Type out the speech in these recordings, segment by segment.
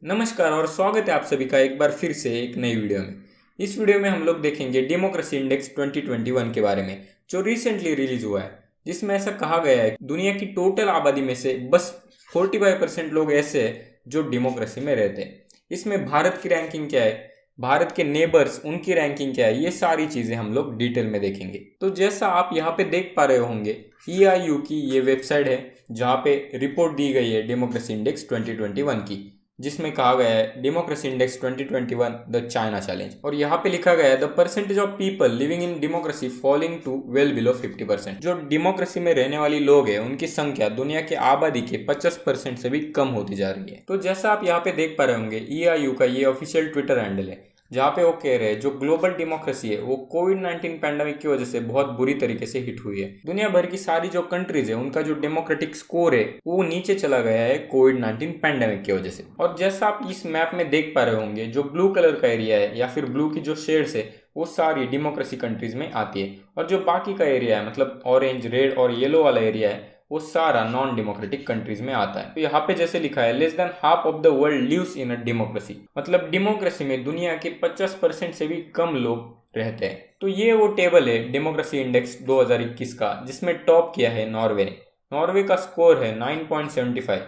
नमस्कार और स्वागत है आप सभी का एक बार फिर से एक नई वीडियो में। इस वीडियो में हम लोग देखेंगे डेमोक्रेसी इंडेक्स 2021 के बारे में, जो रिसेंटली रिलीज हुआ है, जिसमें ऐसा कहा गया है कि दुनिया की टोटल आबादी में से बस 45% लोग ऐसे हैं जो डेमोक्रेसी में रहते हैं। इसमें भारत की रैंकिंग क्या है, भारत के नेबर्स उनकी रैंकिंग क्या है, ये सारी चीज़ें हम लोग डिटेल में देखेंगे। तो जैसा आप यहाँ पे देख पा रहे होंगे, EIU की ये वेबसाइट है जहाँ पे रिपोर्ट दी गई है डेमोक्रेसी इंडेक्स 2021 की, जिसमें कहा गया है democracy index 2021 the China challenge. और यहाँ पे लिखा गया है the percentage of people living in democracy falling to well below 50%। जो डेमोक्रेसी में रहने वाली लोग हैं उनकी संख्या दुनिया की आबादी के 50% से भी कम होती जा रही है। तो जैसा आप यहाँ पे देख पा रहे होंगे, EIU का ये ऑफिशियल ट्विटर हैंडल है जहाँ पे वो कह रहे हैं जो ग्लोबल डेमोक्रेसी है वो कोविड-19 पैंडेमिक की वजह से बहुत बुरी तरीके से हिट हुई है। दुनिया भर की सारी जो कंट्रीज है उनका जो डेमोक्रेटिक स्कोर है वो नीचे चला गया है कोविड-19 पैंडेमिक की वजह से। और जैसा आप इस मैप में देख पा रहे होंगे, जो ब्लू कलर का एरिया है या फिर ब्लू की जो शेड्स है वो सारी डेमोक्रेसी कंट्रीज में आती है, और जो बाकी का एरिया है मतलब ऑरेंज, रेड और येलो वाला एरिया है वो सारा नॉन डेमोक्रेटिक कंट्रीज में आता है। तो यहाँ पे जैसे लिखा है less than half of the world lives in a democracy, मतलब डेमोक्रेसी में दुनिया के 50% से भी कम लोग रहते हैं। तो ये वो टेबल है डेमोक्रेसी इंडेक्स 2021 का, जिसमें टॉप किया है नॉर्वे ने। नॉर्वे का स्कोर है 9.75।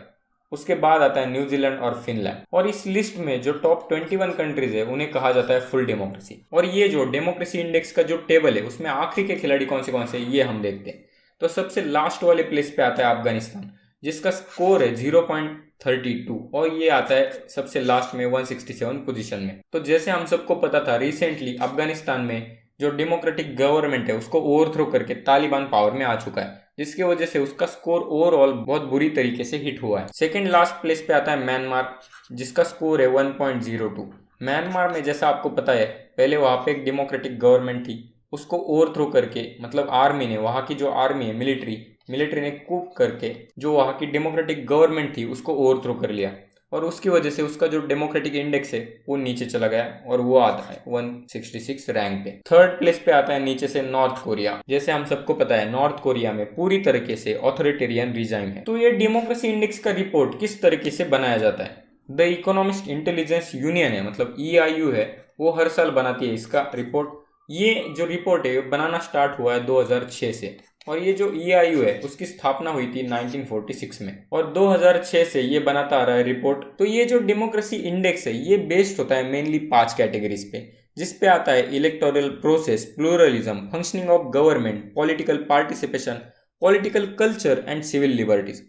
उसके बाद आता है न्यूजीलैंड और फिनलैंड। और इस लिस्ट में जो टॉप 21 कंट्रीज है उन्हें कहा जाता है फुल डेमोक्रेसी। और ये जो डेमोक्रेसी इंडेक्स का जो टेबल है उसमें आखिरी के खिलाड़ी कौन से ये हम देखते हैं। तो सबसे लास्ट वाले प्लेस पे आता है अफगानिस्तान, जिसका स्कोर है 0.32, और ये आता है सबसे लास्ट में 167 पोजीशन में। तो जैसे हम सबको पता था, रिसेंटली अफगानिस्तान में जो डेमोक्रेटिक गवर्नमेंट है उसको ओवरथ्रो करके तालिबान पावर में आ चुका है, जिसकी वजह से उसका स्कोर ओवरऑल बहुत बुरी तरीके से हिट हुआ है। सेकेंड लास्ट प्लेस पे आता है म्यांमार, जिसका स्कोर है 1.02। म्यांमार में जैसा आपको पता है पहले वहां पे एक डेमोक्रेटिक गवर्नमेंट थी, उसको ओवरथ्रो करके मतलब आर्मी ने, वहाँ की जो आर्मी है मिलिट्री ने कूप करके जो वहाँ की डेमोक्रेटिक गवर्नमेंट थी उसको ओवरथ्रो कर लिया, और उसकी वजह से उसका जो डेमोक्रेटिक इंडेक्स है वो नीचे चला गया और वो आता है 166 रैंक पे। थर्ड प्लेस पे आता है नीचे से नॉर्थ कोरिया। जैसे हम सबको पता है नॉर्थ कोरिया में पूरी तरीके से ऑथोरिटेरियन रिजाइम है। तो ये डेमोक्रेसी इंडेक्स का रिपोर्ट किस तरीके से बनाया जाता है, द इकोनॉमिस्ट इंटेलिजेंस यूनियन है मतलब EIU है, वो हर साल बनाती है इसका रिपोर्ट। ये जो रिपोर्ट है बनाना स्टार्ट हुआ है 2006 से, और ये जो EIU है उसकी स्थापना हुई थी 1946 में, और 2006 से ये बनाता आ रहा है रिपोर्ट। तो ये जो डेमोक्रेसी इंडेक्स है ये बेस्ड होता है मेनली 5 कैटेगरीज पे, जिसपे आता है electoral process, pluralism, functioning of government, political participation, political culture and civil liberties.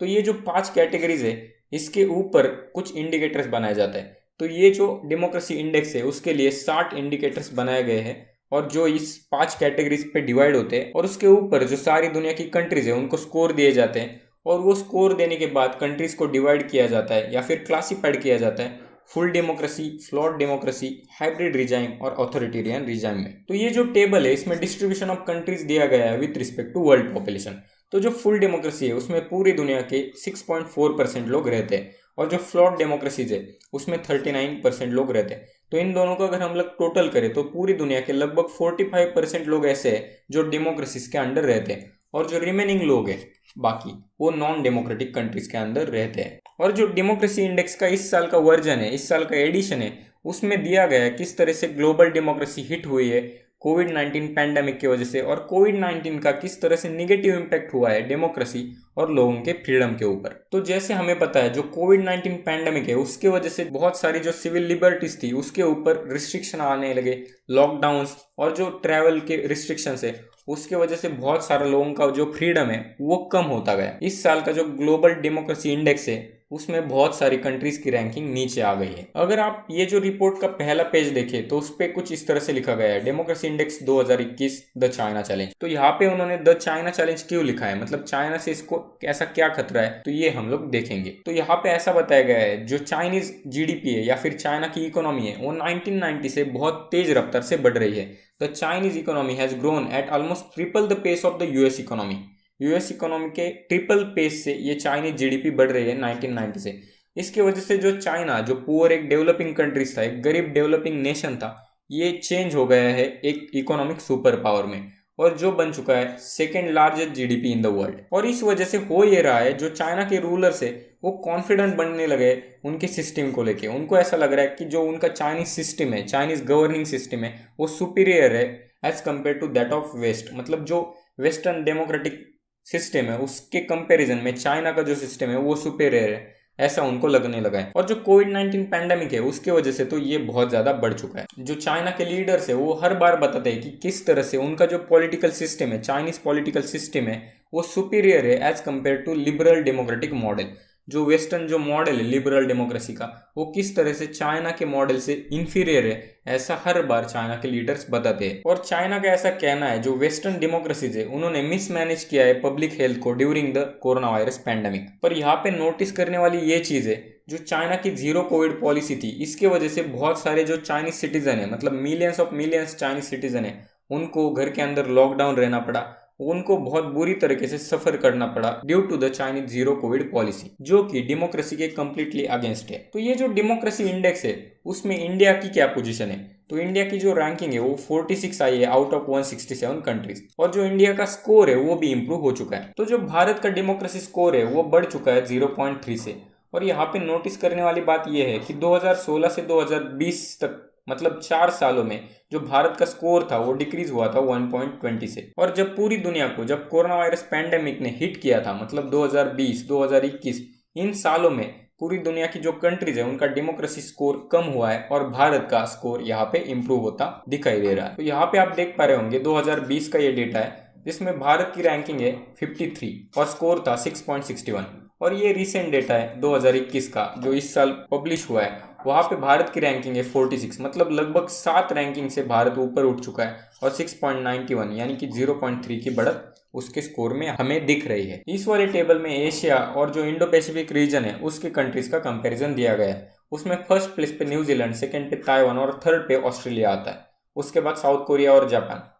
तो ये जो 5 कैटेगरीज है इसके ऊपर कुछ इंडिकेटर्स बनाए जाते हैं। तो ये जो डेमोक्रेसी इंडेक्स है उसके लिए 60 इंडिकेटर्स बनाए गए हैं, और जो इस 5 कैटेगरीज पे डिवाइड होते हैं, और उसके ऊपर जो सारी दुनिया की कंट्रीज है उनको स्कोर दिए जाते हैं, और वो स्कोर देने के बाद कंट्रीज को डिवाइड किया जाता है या फिर क्लासिफाइड किया जाता है full democracy, flawed democracy, hybrid regime और ऑथोरिटेरियन रिजाइम में। तो ये जो टेबल है इसमें डिस्ट्रीब्यूशन ऑफ कंट्रीज दिया गया है with respect to world population. तो जो फुल डेमोक्रेसी है उसमें पूरी दुनिया के 6.4% लोग रहते हैं, और जो फ्लॉट डेमोक्रेसीज है उसमें 39% लोग रहते हैं। तो इन दोनों को अगर हम लोग टोटल करें तो पूरी दुनिया के लगभग 45% लोग ऐसे हैं जो डेमोक्रेसीज के अंडर रहते हैं, और जो रिमेनिंग लोग हैं बाकी वो नॉन डेमोक्रेटिक कंट्रीज के अंदर रहते हैं। और जो डेमोक्रेसी इंडेक्स का इस साल का वर्जन है, इस साल का एडिशन है, उसमें दिया गया है किस तरह से ग्लोबल डेमोक्रेसी हिट हुई है कोविड-19 पैंडेमिक की वजह से, और कोविड-19 का किस तरह से निगेटिव इम्पैक्ट हुआ है डेमोक्रेसी और लोगों के फ्रीडम के ऊपर। तो जैसे हमें पता है जो कोविड-19 पैंडेमिक है उसके वजह से बहुत सारी जो सिविल लिबर्टीज थी उसके ऊपर रिस्ट्रिक्शन आने लगे, लॉकडाउन्स और जो ट्रैवल के रिस्ट्रिक्शंस है उसके वजह से बहुत सारे लोगों का जो फ्रीडम है वो कम होता गया। इस साल का जो ग्लोबल डेमोक्रेसी इंडेक्स है उसमें बहुत सारी कंट्रीज की रैंकिंग नीचे आ गई है। अगर आप ये जो रिपोर्ट का पहला पेज देखें तो उस पे कुछ इस तरह से लिखा गया है democracy index 2021 the China challenge. तो यहाँ पे उन्होंने द चाइना चैलेंज क्यों लिखा है, मतलब चाइना से इसको ऐसा क्या खतरा है, तो ये हम लोग देखेंगे। तो यहाँ पे ऐसा बताया गया है जो चाइनीज GDP है या फिर चाइना की इकोनॉमी है वो 1990 से बहुत तेज रफ्तार से बढ़ रही है। The Chinese economy has grown at almost triple the pace of the US economy. US economy के ट्रिपल पेस से ये चाइनीज GDP बढ़ रही है 1990 से। इसकी वजह से जो चाइना जो पुअर एक डेवलपिंग कंट्रीज था, एक गरीब डेवलपिंग नेशन था, ये चेंज हो गया है एक इकोनॉमिक सुपर पावर में, और जो बन चुका है second largest GDP in the world. और इस वजह से हो ये रहा है जो चाइना के रूलर्स है वो कॉन्फिडेंट बनने लगे उनके सिस्टम को लेके। उनको ऐसा लग रहा है कि जो उनका चाइनीज सिस्टम है, चाइनीज गवर्निंग सिस्टम है, वो सुपीरियर है as compare to that of west. मतलब जो वेस्टर्न डेमोक्रेटिक सिस्टम है उसके कंपैरिजन में चाइना का जो सिस्टम है वो सुपीरियर है, ऐसा उनको लगने लगा है। और जो कोविड-19 पैंडेमिक है उसके वजह से तो ये बहुत ज़्यादा बढ़ चुका है। जो चाइना के लीडर्स है वो हर बार बताते हैं कि किस तरह से उनका जो पॉलिटिकल सिस्टम है, चाइनीज पॉलिटिकल सिस्टम है, वो सुपीरियर है as compare to liberal democratic model. जो वेस्टर्न जो मॉडल है लिबरल डेमोक्रेसी का, वो किस तरह से चाइना के मॉडल से इंफीरियर है, ऐसा हर बार चाइना के लीडर्स बताते हैं। और चाइना का ऐसा कहना है जो वेस्टर्न डेमोक्रेसीज है उन्होंने मिसमैनेज किया है पब्लिक हेल्थ को during the corona virus pandemic. पर यहाँ पे नोटिस करने वाली ये चीज है, जो चाइना की जीरो कोविड पॉलिसी थी, इसके वजह से बहुत सारे जो चाइनीज सिटीजन है, मतलब millions of millions Chinese citizen है, उनको घर के अंदर लॉकडाउन रहना पड़ा, उनको बहुत बुरी तरीके से सफर करना पड़ा due to the Chinese zero covid policy, जो कि डेमोक्रेसी के कंप्लीटली अगेंस्ट है। तो ये जो डेमोक्रेसी इंडेक्स है उसमें इंडिया की क्या पोजीशन है? तो इंडिया की जो रैंकिंग है वो 46 आई है आउट ऑफ 167 कंट्रीज। और जो इंडिया का स्कोर है वो भी इंप्रूव हो चुका है। तो जो भारत का डेमोक्रेसी स्कोर है वो बढ़ चुका है 0.3 से। और यहाँ पे नोटिस करने वाली बात यह है कि 2016 से 2020 तक, मतलब 4 सालों में जो भारत का स्कोर था वो डिक्रीज हुआ था 1.20 से। और जब पूरी दुनिया को, जब कोरोना वायरस पैंडेमिक ने हिट किया था, मतलब 2020, 2021, इन सालों में पूरी दुनिया की जो कंट्रीज है उनका डेमोक्रेसी स्कोर कम हुआ है और भारत का स्कोर यहाँ पे इंप्रूव होता दिखाई दे रहा है। तो यहाँ पे आप देख पा रहे होंगे 2020 का ये डेटा है जिसमें भारत की रैंकिंग है 53 और स्कोर था 6.61। और ये रिसेंट डेटा है 2021 का जो इस साल पब्लिश हुआ है, वहाँ पे भारत की रैंकिंग है 46, मतलब लगभग 7 रैंकिंग से भारत ऊपर उठ चुका है और 6.91 यानी कि 0.3 की बढ़त उसके स्कोर में हमें दिख रही है। इस वाले टेबल में एशिया और जो इंडो पैसिफिक रीजन है उसके कंट्रीज का कंपैरिजन दिया गया है। उसमें फर्स्ट प्लेस पे न्यूजीलैंड, सेकंड पे ताइवान और थर्ड पे ऑस्ट्रेलिया आता है। उसके बाद साउथ कोरिया और जापान।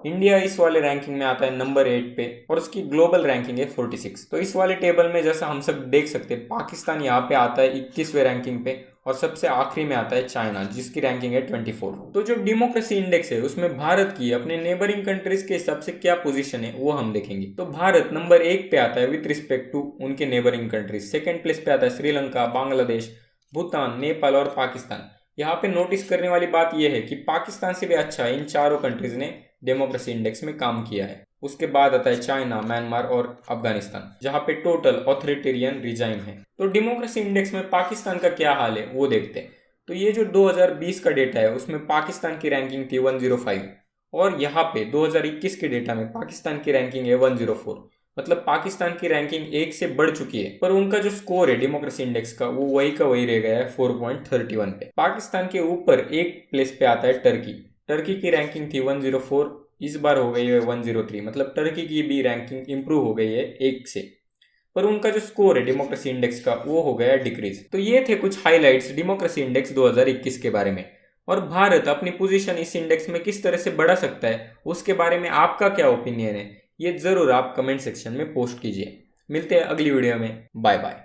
इंडिया इस वाले रैंकिंग में आता है नंबर 8 पे और उसकी ग्लोबल रैंकिंग है 46। तो इस वाले टेबल में जैसा हम सब देख सकते हैं, पाकिस्तान यहाँ पे आता है 21वें रैंकिंग पे और सबसे आखिरी में आता है चाइना जिसकी रैंकिंग है 24। तो जो डेमोक्रेसी इंडेक्स है उसमें भारत की अपने नेबरिंग कंट्रीज के हिसाब से क्या पोजीशन है वो हम देखेंगे। तो भारत नंबर 1 पे आता है विथ रिस्पेक्ट टू उनके नेबरिंग कंट्रीज। सेकेंड प्लेस पे आता है श्रीलंका, बांग्लादेश, भूटान, नेपाल और पाकिस्तान। यहाँ पे नोटिस करने वाली बात यह है कि पाकिस्तान से भी अच्छा इन चारों कंट्रीज ने डेमोक्रेसी इंडेक्स में काम किया है। उसके बाद आता है चाइना, म्यांमार और अफगानिस्तान, जहां पे टोटल ऑथोरिटेरियन रिजाइम है। तो डेमोक्रेसी इंडेक्स में पाकिस्तान का क्या हाल है वो देखते हैं। तो ये जो 2020 का डेटा है उसमें पाकिस्तान की रैंकिंग थी 105 और यहाँ पे 2021 के डेटा में पाकिस्तान की रैंकिंग है 104। मतलब पाकिस्तान की रैंकिंग 1 से बढ़ चुकी है, पर उनका जो स्कोर है डेमोक्रेसी इंडेक्स का वो वही का वही रह गया है 4.31 पे। पाकिस्तान के ऊपर एक प्लेस पे आता है टर्की। टर्की की रैंकिंग थी 104, इस बार हो गई है 103। मतलब टर्की की भी रैंकिंग इंप्रूव हो गई है 1 से, पर उनका जो स्कोर है डेमोक्रेसी इंडेक्स का वो हो गया डिक्रीज। तो ये थे कुछ हाइलाइट्स डेमोक्रेसी इंडेक्स 2021 के बारे में। और भारत अपनी पोजीशन इस इंडेक्स में किस तरह से बढ़ा सकता है उसके बारे में आपका क्या ओपिनियन है, ये जरूर आप कमेंट सेक्शन में पोस्ट कीजिए। मिलते हैं अगली वीडियो में। Bye bye.